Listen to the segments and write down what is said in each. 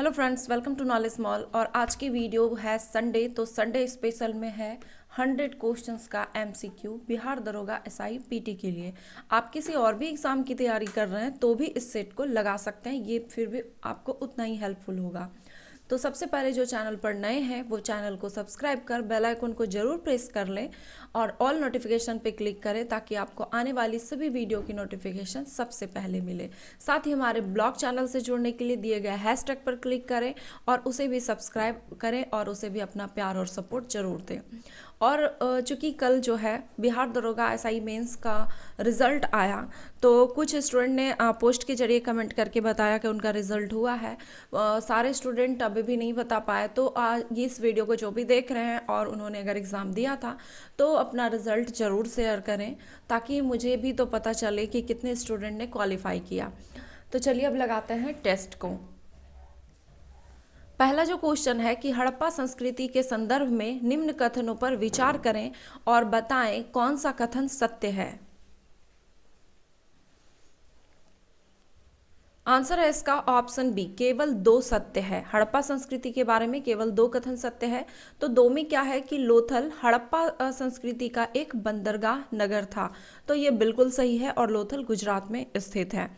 Hello friends, welcome to knowledge mall. और आज की वीडियो है संडे, तो संडे स्पेशल में है 100 क्वेश्चंस का एमसीक्यू बिहार दरोगा एसआई पीटी के लिए। आप किसी और भी एग्ज़ाम की तैयारी कर रहे हैं तो भी इस सेट को लगा सकते हैं, ये फिर भी आपको उतना ही हेल्पफुल होगा। तो सबसे पहले जो चैनल पर नए हैं वो चैनल को सब्सक्राइब कर बेल आइकन को जरूर प्रेस कर लें और ऑल नोटिफिकेशन पे क्लिक करें ताकि आपको आने वाली सभी वीडियो की नोटिफिकेशन सबसे पहले मिले। साथ ही हमारे ब्लॉग चैनल से जुड़ने के लिए दिए गए हैशटैग पर क्लिक करें और उसे भी सब्सक्राइब करें और उसे भी अपना प्यार और सपोर्ट जरूर दें। और चूँकि कल जो है बिहार दरोगा एसआई मेंस का रिज़ल्ट आया, तो कुछ स्टूडेंट ने पोस्ट के जरिए कमेंट करके बताया कि उनका रिज़ल्ट हुआ है। सारे स्टूडेंट अभी भी नहीं बता पाए, तो ये इस वीडियो को जो भी देख रहे हैं और उन्होंने अगर एग्ज़ाम दिया था तो अपना रिज़ल्ट ज़रूर शेयर करें ताकि मुझे भी तो पता चले कि कितने स्टूडेंट ने क्वालिफाई किया। तो चलिए अब लगाते हैं टेस्ट को। पहला जो क्वेश्चन है कि हड़प्पा संस्कृति के संदर्भ में निम्न कथनों पर विचार करें और बताएं कौन सा कथन सत्य है। आंसर है इसका ऑप्शन बी, केवल 2 सत्य है। हड़प्पा संस्कृति के बारे में केवल 2 कथन सत्य है। तो 2 में क्या है कि लोथल हड़प्पा संस्कृति का एक बंदरगाह नगर था, तो ये बिल्कुल सही है और लोथल गुजरात में स्थित है।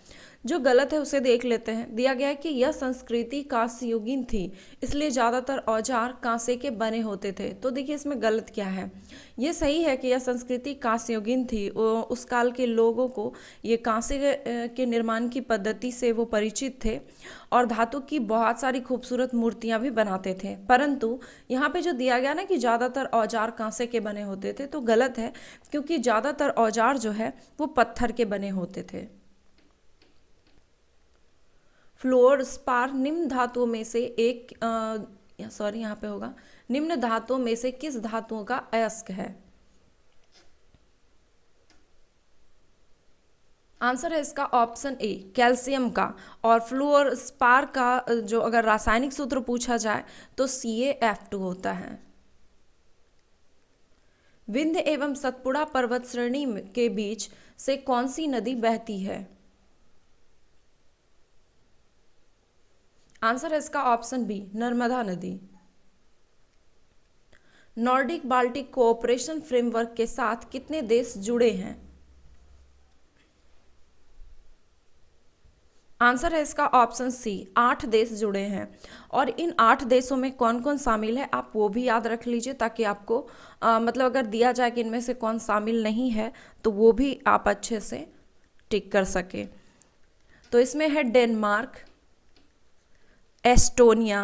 जो गलत है उसे देख लेते हैं। दिया गया है कि यह संस्कृति कांस्ययुगीन थी, इसलिए ज़्यादातर औजार कांसे के बने होते थे। तो देखिए इसमें गलत क्या है। ये सही है कि यह संस्कृति कांस्ययुगीन थी। उस काल के लोगों को ये कांसे के निर्माण की पद्धति से वो परिचित थे और धातु की बहुत सारी खूबसूरत मूर्तियां भी बनाते थे। परंतु यहाँ पे जो दिया गया ना कि ज़्यादातर औजार कांसे के बने होते थे, तो गलत है, क्योंकि ज़्यादातर औजार जो है वो पत्थर के बने होते थे। फ्लोरस्पार निम्न धातुओं में से एक यहाँ पे होगा, निम्न धातुओं में से किस धातुओं का अयस्क है। आंसर है इसका ऑप्शन ए, कैल्शियम का। और फ्लोरस्पार का जो अगर रासायनिक सूत्र पूछा जाए तो CaF2 होता है। विंध्य एवं सतपुड़ा पर्वत श्रेणी के बीच से कौन सी नदी बहती है। आंसर है इसका ऑप्शन बी, नर्मदा नदी। नॉर्डिक बाल्टिक कोऑपरेशन फ्रेमवर्क के साथ कितने देश जुड़े हैं। आंसर है इसका ऑप्शन सी, 8 देश जुड़े हैं। और इन 8 देशों में कौन कौन शामिल है आप वो भी याद रख लीजिए ताकि आपको मतलब अगर दिया जाए कि इनमें से कौन शामिल नहीं है तो वो भी आप अच्छे से टिक कर सके। तो इसमें है Denmark, Estonia,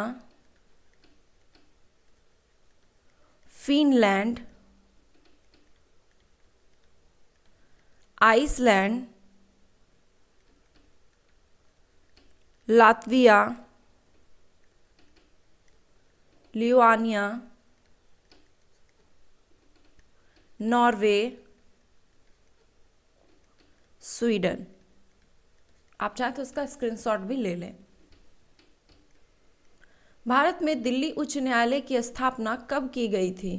Finland, Iceland, Latvia, Lithuania, Norway, Sweden. आप चाहें तो इसका स्क्रीनशॉट भी ले लें। भारत में दिल्ली उच्च न्यायालय की स्थापना कब की गई थी।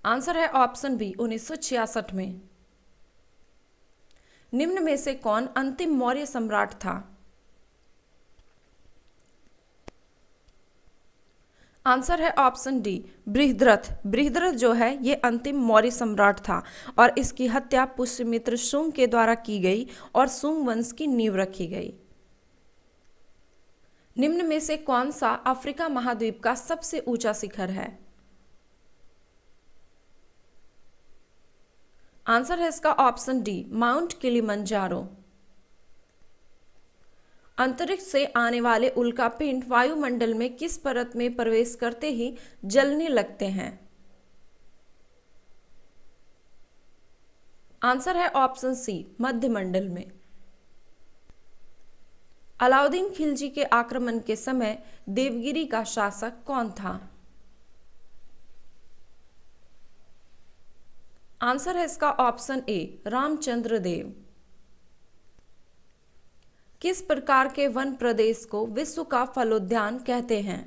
आंसर है ऑप्शन बी, 1966 में। निम्न में से कौन अंतिम मौर्य सम्राट था। आंसर है ऑप्शन डी, बृहद्रथ। बृहद्रथ जो है ये अंतिम मौर्य सम्राट था और इसकी हत्या पुष्यमित्र शुंग के द्वारा की गई और शुंग वंश की नींव रखी गई। निम्न में से कौन सा अफ्रीका महाद्वीप का सबसे ऊंचा शिखर है। आंसर है इसका ऑप्शन डी, माउंट किलिमंजारो। अंतरिक्ष से आने वाले उल्कापिंड वायुमंडल में किस परत में प्रवेश करते ही जलने लगते हैं। आंसर है ऑप्शन सी, मध्यमंडल में। अलाउद्दीन खिलजी के आक्रमण के समय देवगिरी का शासक कौन था। आंसर है इसका ऑप्शन ए, रामचंद्र देव। किस प्रकार के वन प्रदेश को विश्व का फलोद्यान कहते हैं।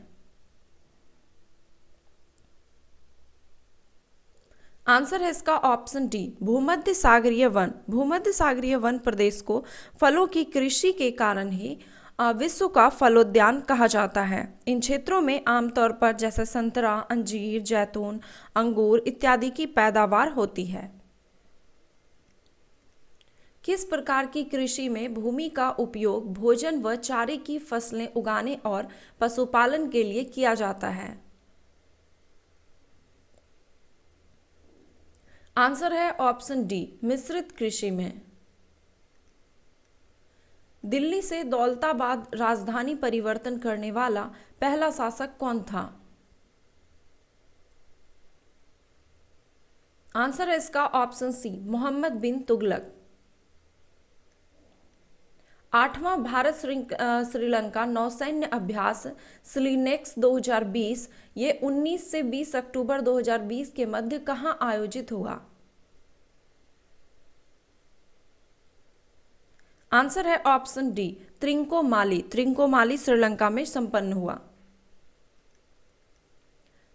आंसर है इसका ऑप्शन डी, भूमध्य सागरीय वन। भूमध्य सागरीय वन प्रदेश को फलों की कृषि के कारण ही विश्व का फलोद्यान कहा जाता है। इन क्षेत्रों में आमतौर पर जैसे संतरा, अंजीर, जैतून, अंगूर इत्यादि की पैदावार होती है। किस प्रकार की कृषि में भूमि का उपयोग भोजन व चारे की फसलें उगाने और पशुपालन के लिए किया जाता है? आंसर है ऑप्शन डी, मिश्रित कृषि में। दिल्ली से दौलताबाद राजधानी परिवर्तन करने वाला पहला शासक कौन था? आंसर है इसका ऑप्शन सी, मोहम्मद बिन तुगलक। 8वां भारत श्रीलंका नौसैन्य अभ्यास स्लिनेक्स 2020 ये 19 से 20 अक्टूबर 2020 के मध्य कहाँ आयोजित हुआ? आंसर है ऑप्शन डी, त्रिंकोमाली। त्रिंकोमाली श्रीलंका में संपन्न हुआ।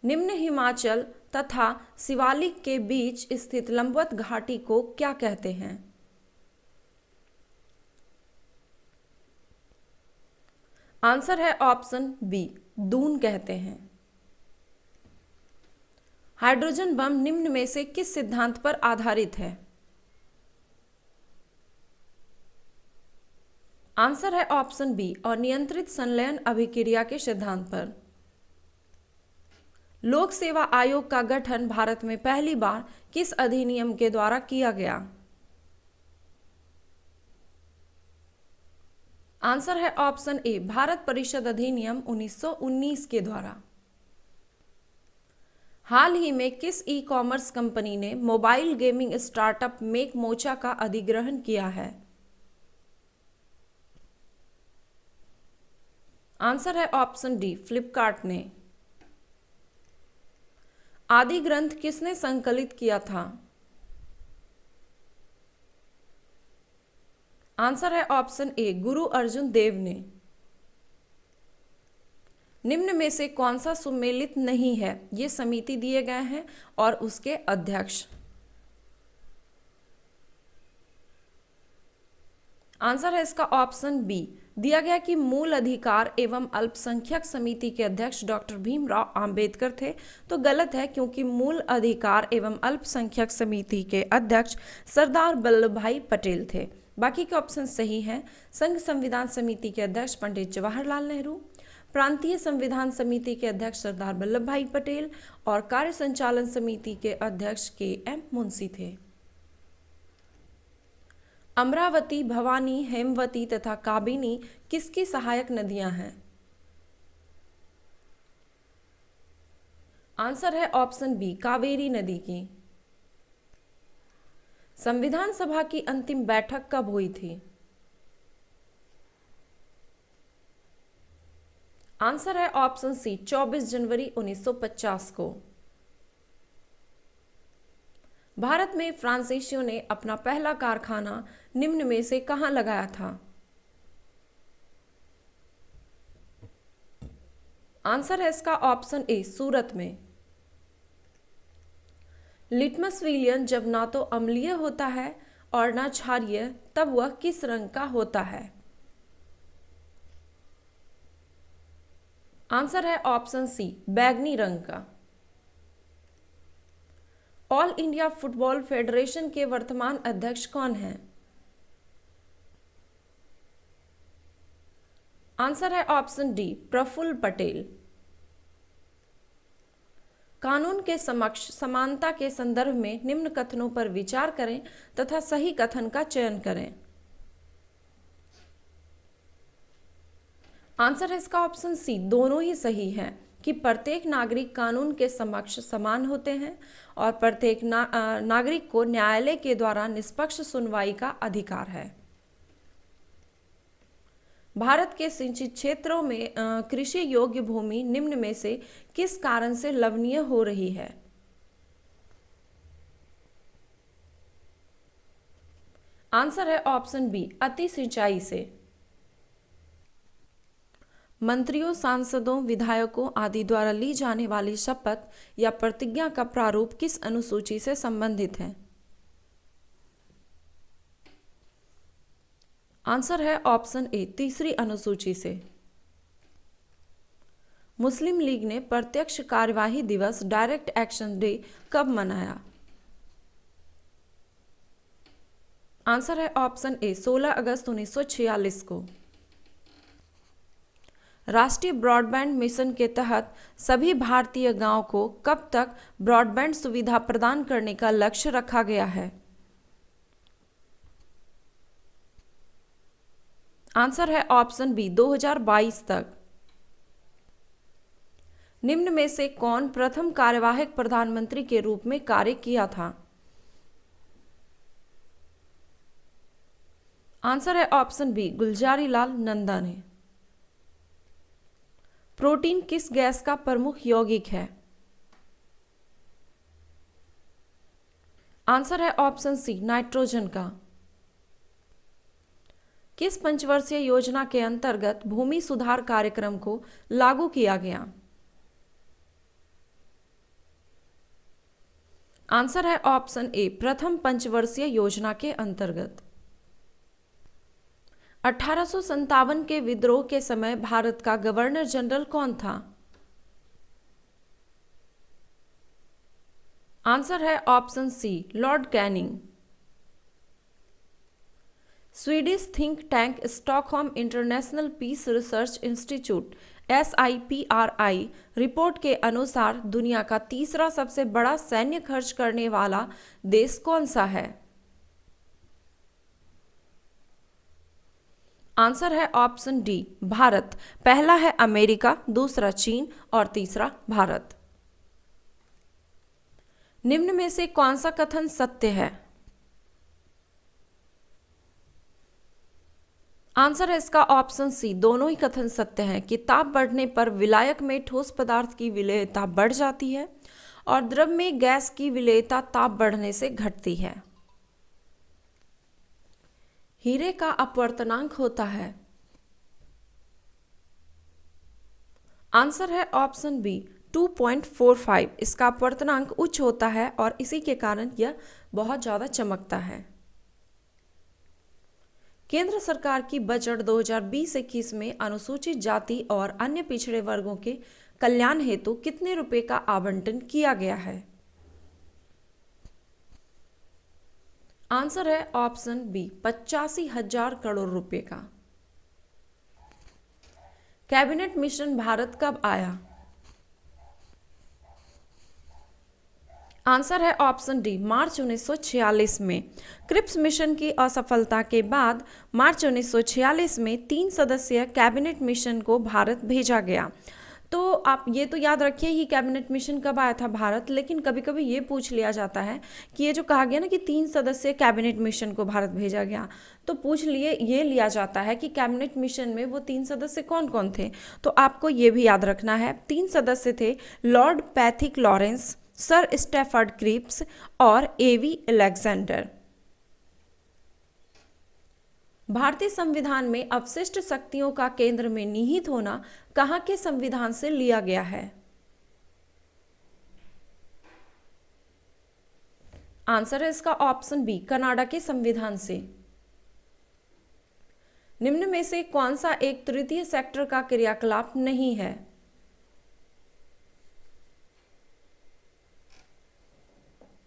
निम्न हिमाचल तथा शिवालिक के बीच स्थित लंबवत घाटी को क्या कहते हैं? आंसर है ऑप्शन बी, दून कहते हैं। हाइड्रोजन बम निम्न में से किस सिद्धांत पर आधारित है? आंसर है ऑप्शन बी, और नियंत्रित संलयन अभिक्रिया के सिद्धांत पर। लोक सेवा आयोग का गठन भारत में पहली बार किस अधिनियम के द्वारा किया गया? आंसर है ऑप्शन ए, भारत परिषद अधिनियम 1919 के द्वारा। हाल ही में किस ई कॉमर्स कंपनी ने mobile gaming startup make mocha का अधिग्रहण किया है? आंसर है ऑप्शन डी, फ्लिपकार्ट ने। आदि ग्रंथ किसने संकलित किया था? आंसर है ऑप्शन ए, गुरु अर्जुन देव ने। निम्न में से कौन सा सुमेलित नहीं है? ये समिति दिए गए हैं और उसके अध्यक्ष। आंसर है इसका ऑप्शन बी, दिया गया कि मूल अधिकार एवं अल्पसंख्यक समिति के अध्यक्ष डॉक्टर भीमराव अंबेडकर थे, तो गलत है, क्योंकि मूल अधिकार एवं अल्पसंख्यक समिति के अध्यक्ष सरदार वल्लभ भाई पटेल थे। बाकी के ऑप्शन सही हैं। संघ संविधान समिति के अध्यक्ष पंडित जवाहरलाल नेहरू, प्रांतीय संविधान समिति के अध्यक्ष सरदार वल्लभ भाई पटेल और कार्य संचालन समिति के अध्यक्ष के.एम. मुंशी थे। अमरावती, भवानी, हेमवती तथा काबिनी किसकी सहायक नदियां हैं? आंसर है ऑप्शन बी, कावेरी नदी की। संविधान सभा की अंतिम बैठक कब हुई थी? आंसर है ऑप्शन सी, 24 जनवरी 1950 को। भारत में फ्रांसीसियों ने अपना पहला कारखाना निम्न में से कहां लगाया था? आंसर है इसका ऑप्शन ए, सूरत में। लिटमस विलियन जब ना तो अम्लीय होता है और ना क्षारीय, तब वह किस रंग का होता है? आंसर है ऑप्शन सी, बैगनी रंग का। ऑल इंडिया फुटबॉल फेडरेशन के वर्तमान अध्यक्ष कौन हैं? आंसर है ऑप्शन डी, प्रफुल्ल पटेल। कानून के समक्ष समानता के संदर्भ में निम्न कथनों पर विचार करें तथा सही कथन का चयन करें। आंसर है इसका ऑप्शन सी, दोनों ही सही है कि प्रत्येक नागरिक कानून के समक्ष समान होते हैं और प्रत्येक नागरिक को न्यायालय के द्वारा निष्पक्ष सुनवाई का अधिकार है। भारत के सिंचित क्षेत्रों में कृषि योग्य भूमि निम्न में से किस कारण से लवणीय हो रही है? आंसर है ऑप्शन बी, अति सिंचाई से। मंत्रियों, सांसदों, विधायकों आदि द्वारा ली जाने वाली शपथ या प्रतिज्ञा का प्रारूप किस अनुसूची से संबंधित है? आंसर है ऑप्शन ए, तीसरी अनुसूची से। मुस्लिम लीग ने प्रत्यक्ष कार्यवाही दिवस डायरेक्ट एक्शन डे कब मनाया? आंसर है ऑप्शन ए, 16 अगस्त 1946 को। राष्ट्रीय ब्रॉडबैंड मिशन के तहत सभी भारतीय गांवों को कब तक ब्रॉडबैंड सुविधा प्रदान करने का लक्ष्य रखा गया है? आंसर है ऑप्शन बी, 2022 तक। निम्न में से कौन प्रथम कार्यवाहक प्रधानमंत्री के रूप में कार्य किया था? आंसर है ऑप्शन बी, गुलजारी लाल नंदा ने। प्रोटीन किस गैस का प्रमुख यौगिक है? आंसर है ऑप्शन सी, नाइट्रोजन का। किस पंचवर्षीय योजना के अंतर्गत भूमि सुधार कार्यक्रम को लागू किया गया? आंसर है ऑप्शन ए, प्रथम पंचवर्षीय योजना के अंतर्गत। 1857 के विद्रोह के समय भारत का गवर्नर जनरल कौन था? आंसर है option C, Lord Canning. Swedish think tank Stockholm International Peace Research Institute SIPRI report के अनुसार दुनिया का तीसरा सबसे बड़ा सैन्य खर्च करने वाला देश कौन सा है? आंसर है ऑप्शन डी, भारत। पहला है अमेरिका, दूसरा चीन और तीसरा भारत। निम्न में से कौन सा कथन सत्य है? आंसर है इसका ऑप्शन सी, दोनों ही कथन सत्य हैं कि ताप बढ़ने पर विलायक में ठोस पदार्थ की विलेयता बढ़ जाती है और द्रव में गैस की विलेयता ताप बढ़ने से घटती है। हीरे का अपवर्तनांक होता है? आंसर है ऑप्शन बी, 2.45। इसका अपवर्तनांक उच्च होता है और इसी के कारण यह बहुत ज्यादा चमकता है। केंद्र सरकार की बजट 2020-21 में अनुसूचित जाति और अन्य पिछड़े वर्गों के कल्याण हेतु कितने रुपए का आवंटन किया गया है? आंसर है ऑप्शन बी, 85,000 करोड़ रुपए का। कैबिनेट मिशन भारत कब आया? आंसर है ऑप्शन डी, मार्च 1946 में। क्रिप्स मिशन की असफलता के बाद मार्च 1946 में 3 सदस्यीय कैबिनेट मिशन को भारत भेजा गया। तो आप ये तो याद रखिए ही कैबिनेट मिशन कब आया था भारत, लेकिन कभी कभी ये पूछ लिया जाता है कि ये जो कहा गया ना कि 3 सदस्यीय कैबिनेट मिशन को भारत भेजा गया, तो पूछ लिए ये लिया जाता है कि कैबिनेट मिशन में वो 3 सदस्य कौन कौन थे। तो आपको ये भी याद रखना है, 3 सदस्य थे Lord Pethick Lawrence, Sir Stafford Cripps और एवी अलेक्जेंडर। भारतीय संविधान में अवशिष्ट शक्तियों का केंद्र में निहित होना कहाँ के संविधान से लिया गया है? आंसर है इसका ऑप्शन बी, कनाडा के संविधान से। निम्न में से कौन सा एक तृतीय सेक्टर का क्रियाकलाप नहीं है?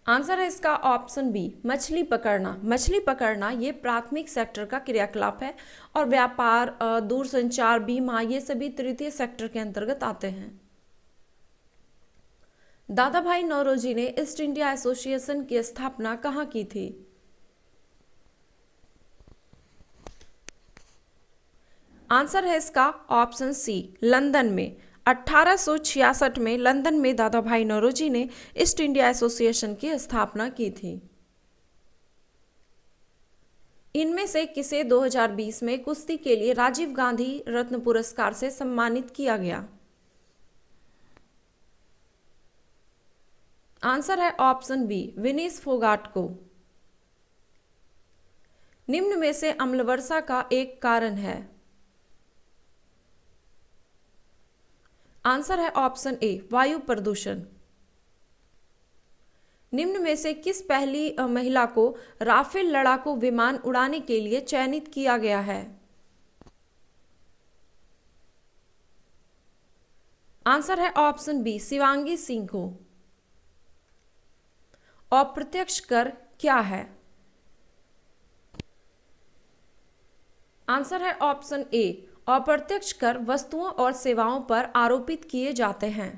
आंसर है इसका ऑप्शन बी, मछली पकड़ना। मछली पकड़ना ये प्राथमिक सेक्टर का क्रियाकलाप है और व्यापार, दूरसंचार, बीमा ये सभी तृतीय सेक्टर के अंतर्गत आते हैं। दादा भाई नौरोजी ने ईस्ट इंडिया एसोसिएशन की स्थापना कहाँ की थी? आंसर है इसका ऑप्शन सी, लंदन में। 1866 में लंदन में दादा भाई नौरोजी ने ईस्ट इंडिया एसोसिएशन की स्थापना की थी। इनमें से किसे 2020 में कुश्ती के लिए राजीव गांधी रत्न पुरस्कार से सम्मानित किया गया? आंसर है ऑप्शन बी, विनेश फोगाट को। निम्न में से अम्लवर्षा का एक कारण है? आंसर है ऑप्शन ए वायु प्रदूषण। निम्न में से किस पहली महिला को राफेल लड़ाकू विमान उड़ाने के लिए चयनित किया गया है? आंसर है ऑप्शन बी शिवांगी सिंह को। अप्रत्यक्ष कर क्या है? आंसर है ऑप्शन ए अप्रत्यक्ष कर वस्तुओं और सेवाओं पर आरोपित किए जाते हैं।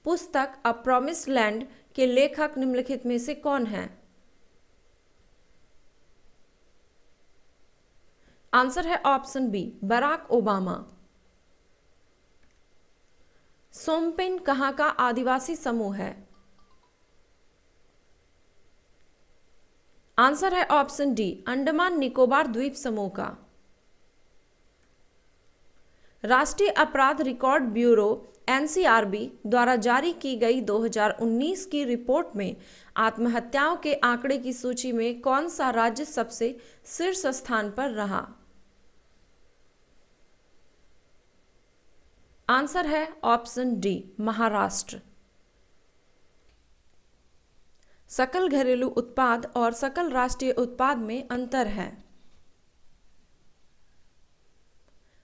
पुस्तक अ प्रॉमिस्ड लैंड के लेखक निम्नलिखित में से कौन हैं? आंसर है option B Barack Obama. Shompen कहाँ का आदिवासी समूह है? आंसर है ऑप्शन डी अंडमान निकोबार द्वीप समूह का। राष्ट्रीय अपराध रिकॉर्ड ब्यूरो एनसीआरबी द्वारा जारी की गई 2019 की रिपोर्ट में आत्महत्याओं के आंकड़े की सूची में कौन सा राज्य सबसे शीर्ष स्थान पर रहा? आंसर है ऑप्शन डी महाराष्ट्र। सकल घरेलू उत्पाद और सकल राष्ट्रीय उत्पाद में अंतर है।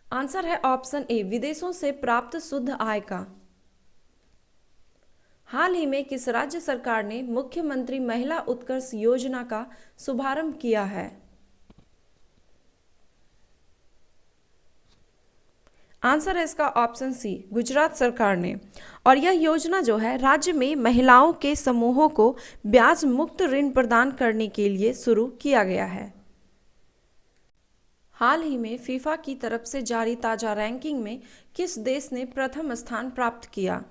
आंसर है ऑप्शन ए विदेशों से प्राप्त शुद्ध आय का। हाल ही में किस राज्य सरकार ने मुख्यमंत्री महिला उत्कर्ष योजना का शुभारंभ किया है? आंसर है इसका ऑप्शन सी गुजरात सरकार ने। और यह योजना जो है राज्य में महिलाओं के समूहों को ब्याज मुक्त ऋण प्रदान करने के लिए शुरू किया गया है। हाल ही में फीफा की तरफ से जारी ताजा रैंकिंग में किस देश ने प्रथम स्थान प्राप्त किया?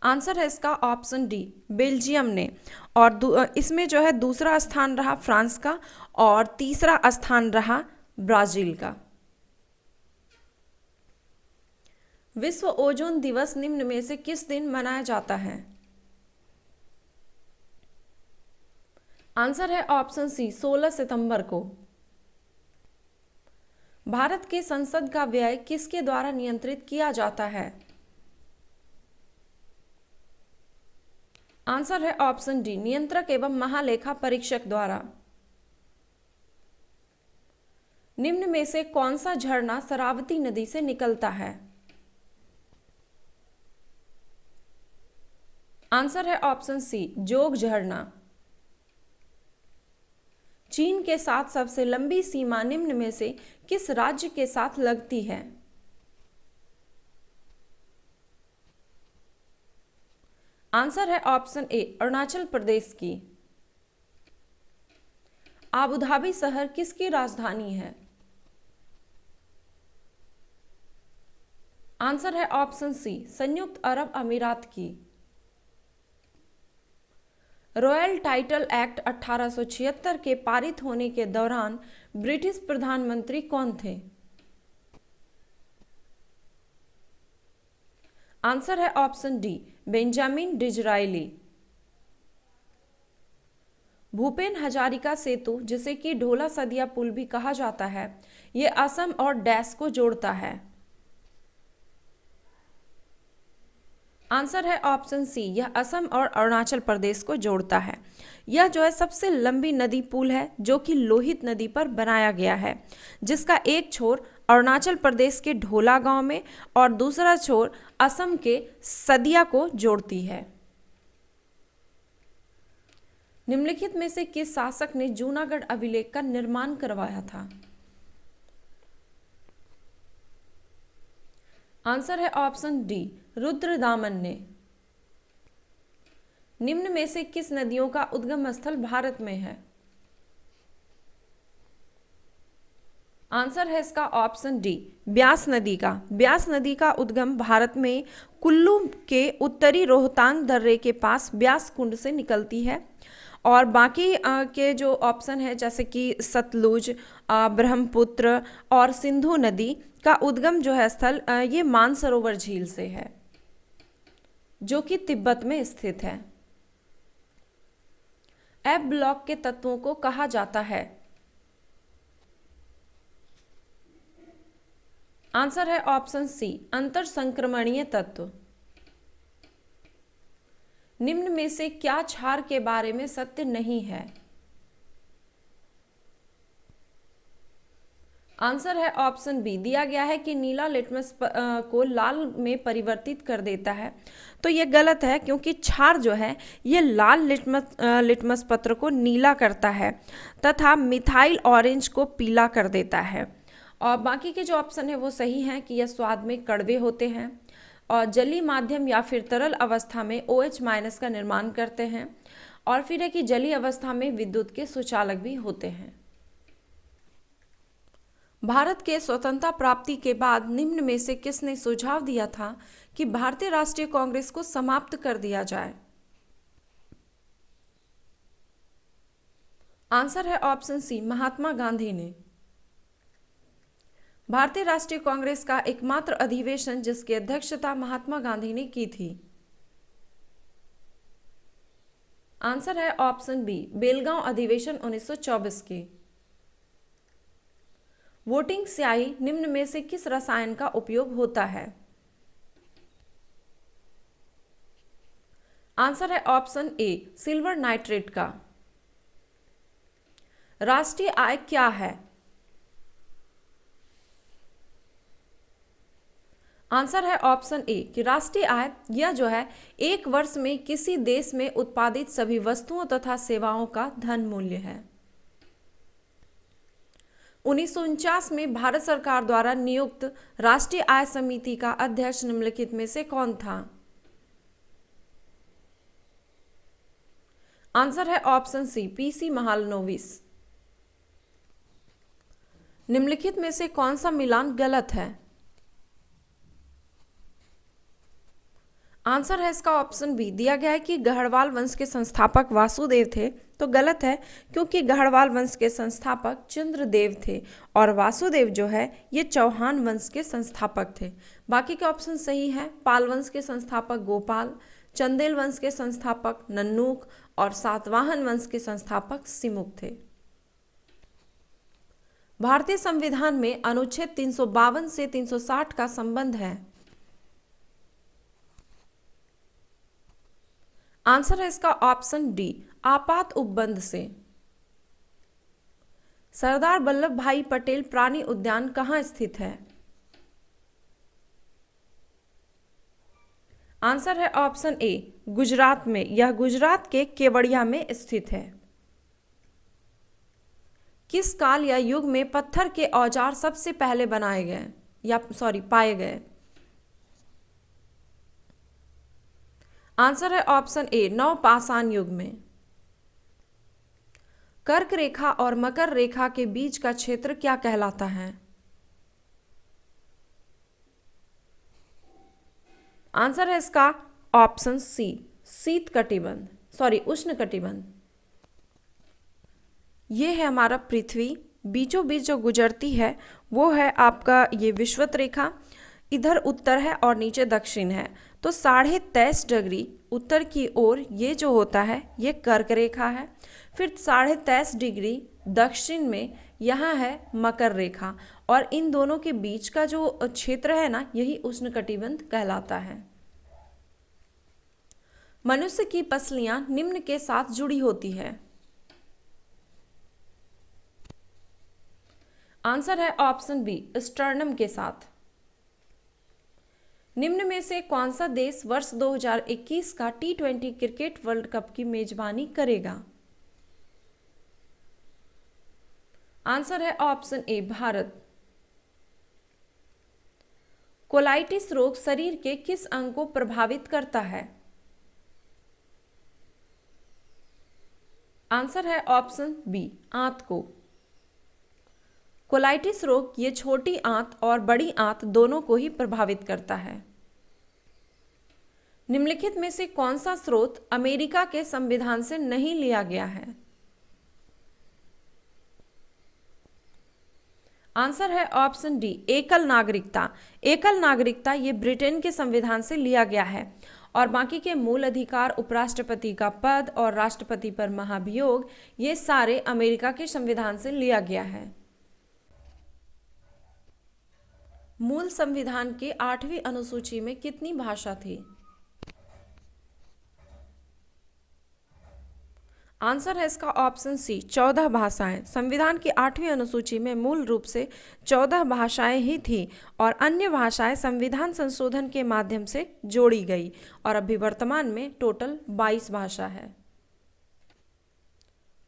आंसर है इसका ऑप्शन डी बेल्जियम ने। और इसमें जो है दूसरा स्थान रहा फ्रांस का और तीसरा स्थान रहा ब्राजील का। विश्व ओजोन दिवस निम्न में से किस दिन मनाया जाता है? आंसर है ऑप्शन सी 16 सितंबर को। भारत के संसद का व्यय किसके द्वारा नियंत्रित किया जाता है? आंसर है ऑप्शन डी नियंत्रक एवं महालेखा परीक्षक द्वारा। निम्न में से कौन सा झरना शरावती नदी से निकलता है? आंसर है ऑप्शन सी जोग झरना। चीन के साथ सबसे लंबी सीमा निम्न में से किस राज्य के साथ लगती है? आंसर है ऑप्शन ए अरुणाचल प्रदेश की। आबू धाबी शहर किसकी राजधानी है? आंसर है ऑप्शन सी संयुक्त अरब अमीरात की। रॉयल टाइटल एक्ट 1876 के पारित होने के दौरान ब्रिटिश प्रधानमंत्री कौन थे? आंसर है option D Benjamin Disraeli. Bhupen Hazarika Setu जिसे कि ढोला सदिया पुल भी कहा जाता है, ये असम और डैश को जोड़ता है। आंसर है ऑप्शन सी यह असम और अरुणाचल प्रदेश को जोड़ता है। यह जो है सबसे लंबी नदी पुल है जो कि लोहित नदी पर बनाया गया है, जिसका एक छोर अरुणाचल प्रदेश के ढोला गांव में और दूसरा छोर असम के सदिया को जोड़ती है। निम्नलिखित में से किस शासक ने जूनागढ़ अभिलेख का निर्माण करवाया था? आंसर है ऑप्शन डी रुद्रदामन ने। निम्न में से किस नदियों का उद्गम स्थल भारत में है? आंसर है इसका ऑप्शन डी ब्यास नदी का। ब्यास नदी का उद्गम भारत में कुल्लू के उत्तरी रोहतांग दर्रे के पास ब्यास कुंड से निकलती है और बाकी के जो ऑप्शन है जैसे कि सतलुज, ब्रह्मपुत्र और सिंधु नदी का उद्गम जो है स्थल ये मानसरोवर झील से है जो कि तिब्बत में स्थित है। एफ ब्लॉक के तत्वों को कहा जाता है? आंसर है ऑप्शन सी, अंतर संक्रमणीय तत्व। निम्न में से क्या क्षार के बारे में सत्य नहीं है? आंसर है ऑप्शन बी, दिया गया है कि नीला लिटमस को लाल में परिवर्तित कर देता है। तो ये गलत है, क्योंकि क्षार जो है ये लाल लिटमस पत्र को नीला करता है तथा मिथाइल ऑरेंज को पीला कर देता है। और बाकी के जो ऑप्शन है वो सही हैं कि यह स्वाद में कड़वे होते हैं और जलीय माध्यम या फिर तरल अवस्था में OH- का निर्माण करते हैं, और फिर है कि जलीय अवस्था में विद्युत के सुचालक भी होते हैं। भारत के स्वतंत्रता प्राप्ति के बाद निम्न में से किसने सुझाव दिया था कि भारतीय राष्ट्रीय कांग्रेस को समाप्त कर दिया जाए? आंसर है ऑप्शन सी, महात्मा गांधी ने। भारतीय राष्ट्रीय कांग्रेस का एकमात्र अधिवेशन जिसकी अध्यक्षता महात्मा गांधी ने की थी? आंसर है ऑप्शन बी, बेलगांव अधिवेशन 1924 की। वोटिंग स्याही निम्न में से किस रसायन का उपयोग होता है? आंसर है ऑप्शन ए, सिल्वर नाइट्रेट का। राष्ट्रीय आय क्या है? आंसर है ऑप्शन ए कि राष्ट्रीय आय यह जो है एक वर्ष में किसी देश में उत्पादित सभी वस्तुओं तथा सेवाओं का धन मूल्य है। 1949 में भारत सरकार द्वारा नियुक्त राष्ट्रीय आय समिति का अध्यक्ष निम्नलिखित में से कौन था? आंसर है ऑप्शन सी, PC महालनोबिस। निम्नलिखित में से कौन सा मिलान गलत है? आंसर है इसका ऑप्शन बी, दिया गया है कि गढ़वाल वंश के संस्थापक वासुदेव थे। तो गलत है, क्योंकि गढ़वाल वंश के संस्थापक चंद्रदेव थे और वासुदेव जो है ये चौहान वंश के संस्थापक थे। बाकी के ऑप्शन सही है। पाल वंश के संस्थापक गोपाल, चंदेल वंश के संस्थापक नन्नूक और सातवाहन वंश के संस्थापक सिमुक थे। भारतीय संविधान में अनुच्छेद 352 से 360 का संबंध है? आंसर है इसका ऑप्शन डी, आपात उपबंध से। सरदार वल्लभ भाई पटेल प्राणी उद्यान कहाँ स्थित है? आंसर है ऑप्शन ए, गुजरात में। यह गुजरात के केवड़िया में स्थित है। किस काल या युग में पत्थर के औजार सबसे पहले बनाए गए पाए गए? आंसर है ऑप्शन ए, नवपाषाण युग में। कर्क रेखा और मकर रेखा के बीच का क्षेत्र क्या कहलाता है? आंसर है इसका ऑप्शन सी, उष्ण कटिबंध। ये है हमारा पृथ्वी, बीचों बीच जो गुजरती है वो है आपका ये विषुवत रेखा। इधर उत्तर है और नीचे दक्षिण है। तो 23.5 डिग्री उत्तर की ओर ये जो होता है ये कर्क रेखा है। फिर 23.5 डिग्री दक्षिण में यहाँ है मकर रेखा, और इन दोनों के बीच का जो क्षेत्र है ना, यही उष्णकटिबंध कहलाता है। मनुष्य की पसलियां निम्न के साथ जुड़ी होती है। आंसर है ऑप्शन बी, स्टर्नम के साथ। निम्न में से कौन सा देश वर्ष 2021 का T20 क्रिकेट वर्ल्ड कप की मेजबानी करेगा? आंसर है ऑप्शन ए, भारत। कोलाइटिस रोग शरीर के किस अंग को प्रभावित करता है? आंसर है ऑप्शन बी, आंत को। कोलाइटिस रोग ये छोटी आंत और बड़ी आंत दोनों को ही प्रभावित करता है। निम्नलिखित में से कौन सा स्रोत अमेरिका के संविधान से नहीं लिया गया है? आंसर है ऑप्शन डी, एकल नागरिकता। एकल नागरिकता ये ब्रिटेन के संविधान से लिया गया है, और बाकी के मूल अधिकार, उपराष्ट्रपति का पद और राष्ट्रपति पर महाभियोग, ये सारे अमेरिका के संविधान से लिया गया है। मूल संविधान की 8वीं अनुसूची में कितनी भाषा थी? आंसर है इसका ऑप्शन सी 14 भाषाएं। संविधान की 8वीं अनुसूची में मूल रूप से 14 भाषाएं ही थी और अन्य भाषाएं संविधान संशोधन के माध्यम से जोड़ी गई और अभी वर्तमान में टोटल 22 भाषा है।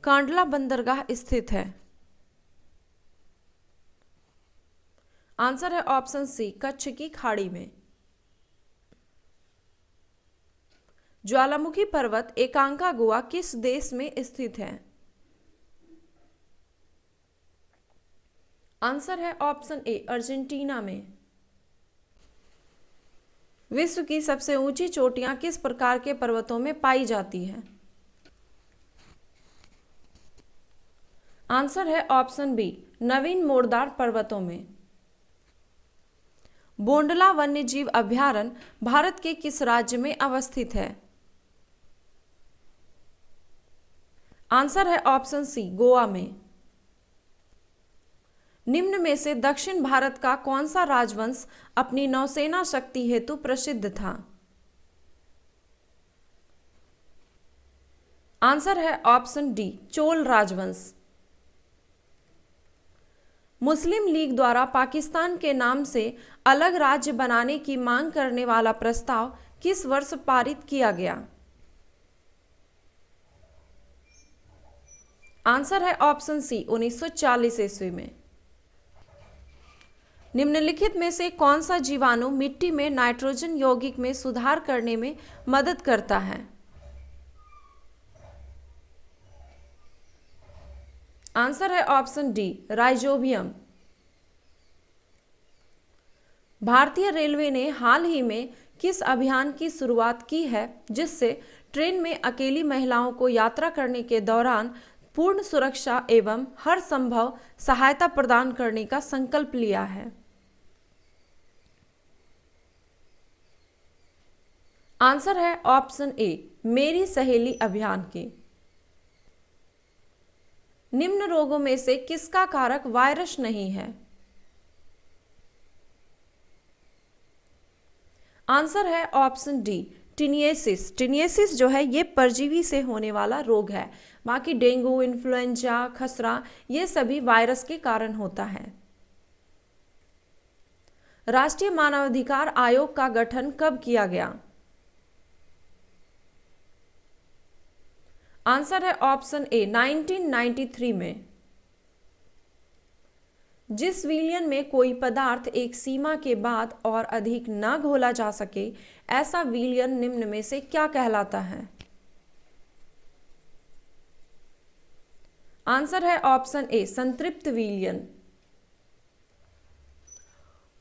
कांडला बंदरगाह स्थित है? आंसर है ऑप्शन सी कच्छ की खाड़ी में। ज्वालामुखी पर्वत एकांकागुआ किस देश में स्थित है? आंसर है ऑप्शन ए अर्जेंटीना में। विश्व की सबसे ऊंची चोटियां किस प्रकार के पर्वतों में पाई जाती हैं? आंसर है ऑप्शन बी नवीन मोड़दार पर्वतों में। बोंडला वन्यजीव अभयारण्य भारत के किस राज्य में अवस्थित है? आंसर है ऑप्शन सी गोवा में। निम्न में से दक्षिण भारत का कौन सा राजवंश अपनी नौसेना शक्ति हेतु प्रसिद्ध था? आंसर है ऑप्शन डी चोल राजवंश। मुस्लिम लीग द्वारा पाकिस्तान के नाम से अलग राज्य बनाने की मांग करने वाला प्रस्ताव किस वर्ष पारित किया गया? आंसर है ऑप्शन सी 1940 ईस्वी में। निम्नलिखित में से कौन सा जीवाणु मिट्टी में नाइट्रोजन यौगिक में सुधार करने में मदद करता है? आंसर है ऑप्शन डी राइजोबियम। भारतीय रेलवे ने हाल ही में किस अभियान की शुरुआत की है जिससे ट्रेन में अकेली महिलाओं को यात्रा करने के दौरान पूर्ण सुरक्षा एवं हर संभव सहायता प्रदान करने का संकल्प लिया है? आंसर है ऑप्शन ए मेरी सहेली अभियान के। निम्न रोगों में से किसका कारक वायरस नहीं है? आंसर है ऑप्शन डी टिनियसिस। टिनियसिस जो है ये परजीवी से होने वाला रोग है। बाकी डेंगू, इन्फ्लुएंजा, खसरा ये सभी वायरस के कारण होता है। राष्ट्रीय मानवाधिकार आयोग का गठन कब किया गया? आंसर है ऑप्शन ए 1993 में। जिस विलयन में कोई पदार्थ एक सीमा के बाद और अधिक न घोला जा सके ऐसा विलयन निम्न में से क्या कहलाता है? आंसर है ऑप्शन ए संतृप्त विलयन।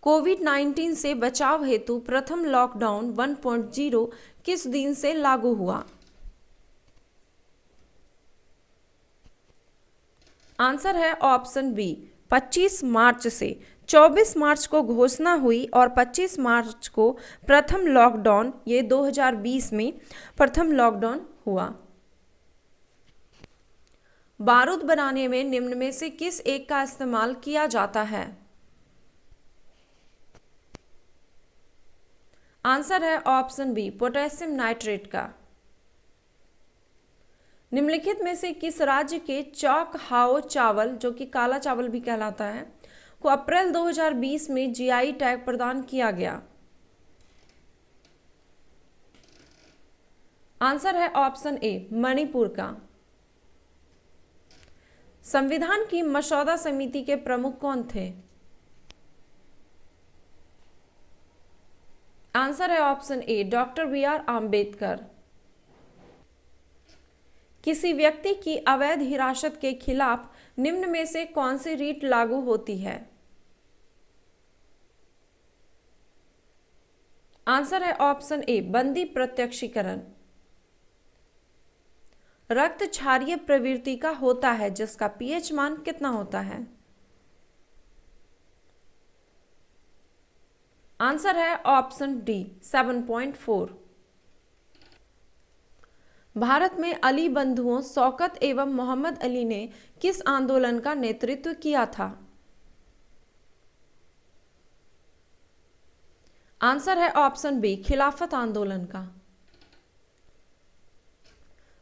कोविड-19 से बचाव हेतु प्रथम लॉकडाउन 1.0 किस दिन से लागू हुआ? आंसर है ऑप्शन बी 25 मार्च से। 24 मार्च को घोषणा हुई और 25 मार्च को प्रथम लॉकडाउन ये 2020 में प्रथम लॉकडाउन हुआ। बारूद बनाने में निम्न में से किस एक का इस्तेमाल किया जाता है? आंसर है ऑप्शन बी पोटेशियम नाइट्रेट का। निम्नलिखित में से किस राज्य के चौक हाओ चावल जो कि काला चावल भी कहलाता है को अप्रैल 2020 में जीआई टैग प्रदान किया गया? आंसर है ऑप्शन ए मणिपुर का। संविधान की मसौदा समिति के प्रमुख कौन थे? आंसर है option A doctor B R. Ambedkar. किसी व्यक्ति की अवैध हिरासत के खिलाफ निम्न में से कौन सी रीट लागू होती है? आंसर है ऑप्शन ए बंदी प्रत्यक्षीकरण। रक्त क्षारीय प्रवृत्ति का होता है जिसका पीएच मान कितना होता है? आंसर है ऑप्शन डी 7.4। भारत में अली बंधुओं शौकत एवं मोहम्मद अली ने किस आंदोलन का नेतृत्व किया था? आंसर है ऑप्शन बी खिलाफत आंदोलन का।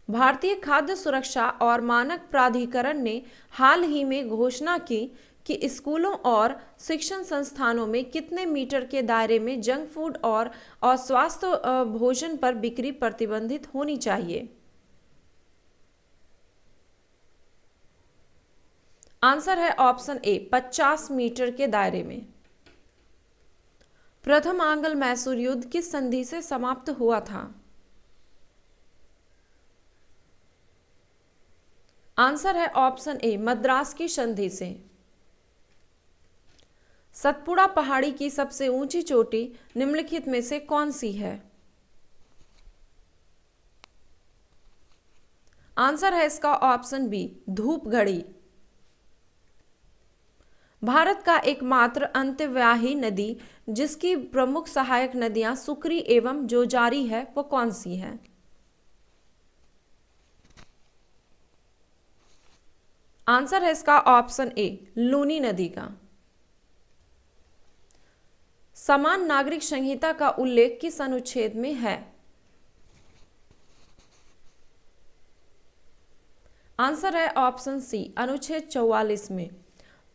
भारतीय खाद्य सुरक्षा और मानक प्राधिकरण ने हाल ही में घोषणा की कि स्कूलों और शिक्षण संस्थानों में कितने मीटर के दायरे में जंक फूड और अस्वास्थ्य भोजन पर बिक्री प्रतिबंधित होनी चाहिए। आंसर है ऑप्शन ए 50 मीटर के दायरे में। प्रथम आंग्ल मैसूर युद्ध किस संधि से समाप्त हुआ था? आंसर है ऑप्शन ए मद्रास की संधि से। सतपुड़ा पहाड़ी की सबसे ऊंची चोटी निम्नलिखित में से कौन सी है? आंसर है इसका ऑप्शन बी धूपगढ़ी। भारत का एकमात्र अंतर्वाही नदी जिसकी प्रमुख सहायक नदियां सुकरी एवं जोजारी है वो कौन सी है? आंसर है इसका ऑप्शन ए लूनी नदी का। समान नागरिक संहिता का उल्लेख किस अनुच्छेद में है? आंसर है ऑप्शन सी अनुच्छेद 44 में।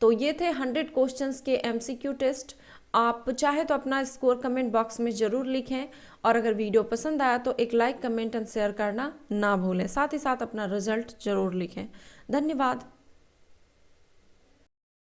तो ये थे 100 क्वेश्चंस के एमसीक्यू टेस्ट। आप चाहे तो अपना स्कोर कमेंट बॉक्स में ज़रूर लिखें और अगर वीडियो पसंद आया तो एक लाइक कमेंट एंड शेयर करना ना भूलें। साथ ही साथ अपना रिजल्ट ज़रूर लिखें। धन्यवाद।